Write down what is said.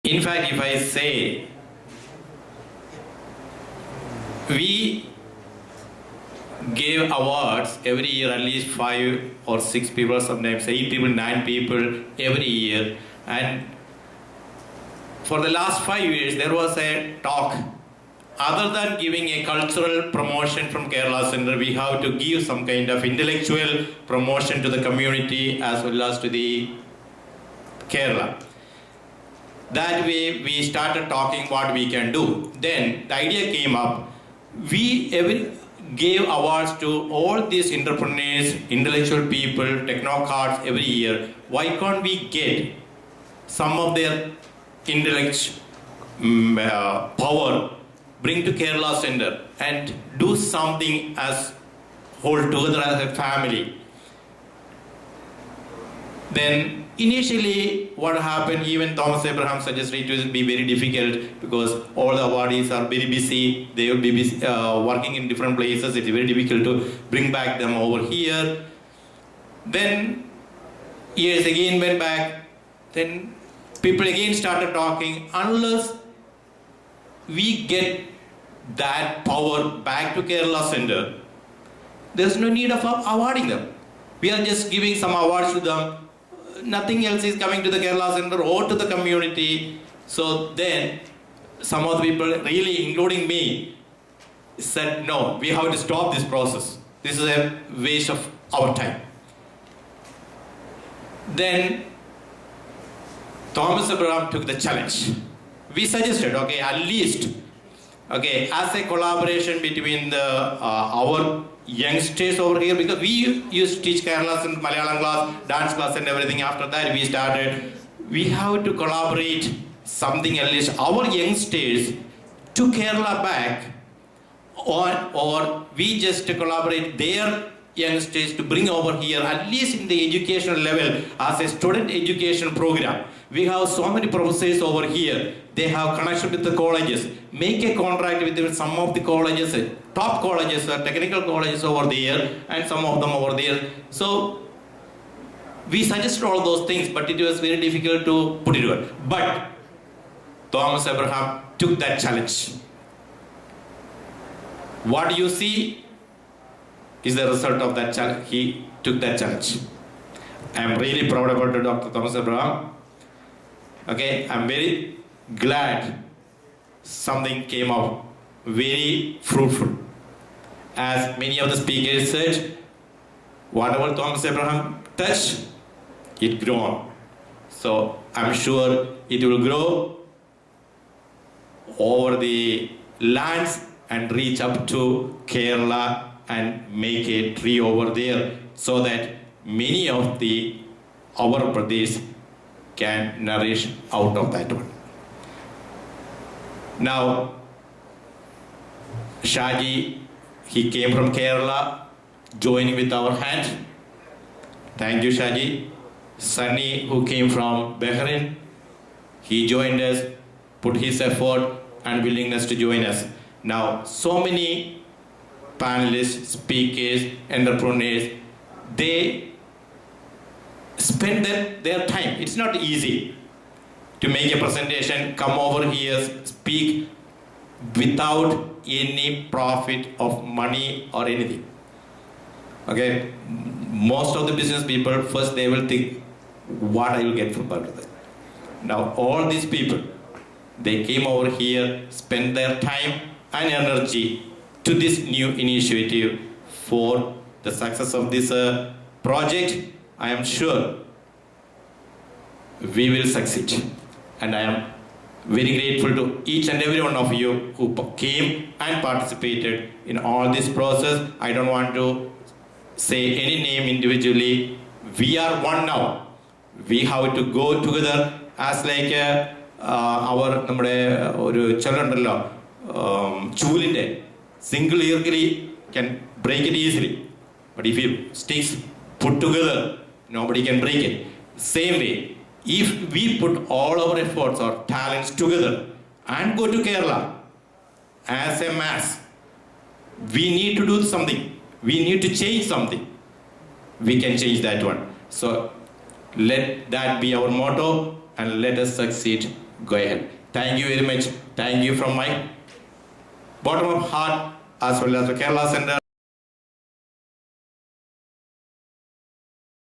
In fact, if I say we gave awards every year, at least 5 or 6 people, sometimes 8 people, 9 people every year, and for the last 5 years there was a talk. Other than giving a cultural promotion from Kerala Center, we have to give some kind of intellectual promotion to the community as well as to the Kerala. That way we started talking what we can do. Then the idea came up. We gave awards to all these entrepreneurs, intellectual people, technocrats every year. Why can't we get some of their intellect power, bring to Kerala Center and do something as whole together as a family? Then initially what happened, even Thomas Abraham suggested it will be very difficult because all the awardees are very busy. They will be busy, working in different places. It's very difficult to bring back them over here. Then years again went back. Then people again started talking. Unless we get that power back to Kerala Center, there's no need of awarding them. We are just giving some awards to them. Nothing else is coming to the Kerala Center or to the community. So then some of the people, really including me, said no, we have to stop this process. This is a waste of our time. Then Thomas Abraham took the challenge. We suggested, okay, at least, okay, as a collaboration between our youngsters over here, because we used to teach Kerala in Malayalam class, dance class and everything. After that we started, we have to collaborate something, at least our youngsters to Kerala back, or we just collaborate their youngsters to bring over here, at least in the educational level, as a student education program. We have so many professors over here. They have connection with the colleges. Make a contract with some of the colleges, top colleges, technical colleges over there, and some of them over there. So we suggested all those things, but it was very difficult to put it on. But Thomas Abraham took that challenge. What you see is the result of that challenge. He took that challenge. I am really proud about Dr. Thomas Abraham. Okay, I'm very glad something came out very fruitful. As many of the speakers said, whatever Thomas Abraham touched, it grew on. So I'm sure it will grow over the lands and reach up to Kerala and make a tree over there, so that many of our Pradesh can nourish out of that one. Now, Shaji, he came from Kerala, joining with our hand. Thank you, Shaji. Sunny, who came from Bahrain, he joined us, put his effort and willingness to join us. Now, so many panelists, speakers, entrepreneurs, they spend their time. It's not easy to make a presentation, come over here, speak without any profit of money or anything. Okay, most of the business people, first they will think, what I will get from part of that. Now all these people, they came over here, spent their time and energy to this new initiative for the success of this project. I am sure we will succeed. And I am very grateful to each and every one of you who came and participated in all this process. I don't want to say any name individually. We are one now. We have to go together as like our chulinde, single early can break it easily. But if you sticks put together, nobody can break it. Same way, if we put all our efforts or talents together and go to Kerala as a mass, we need to do something. We need to change something. We can change that one. So let that be our motto and let us succeed go ahead. Thank you very much. Thank you from my bottom of heart as well as the Kerala Center.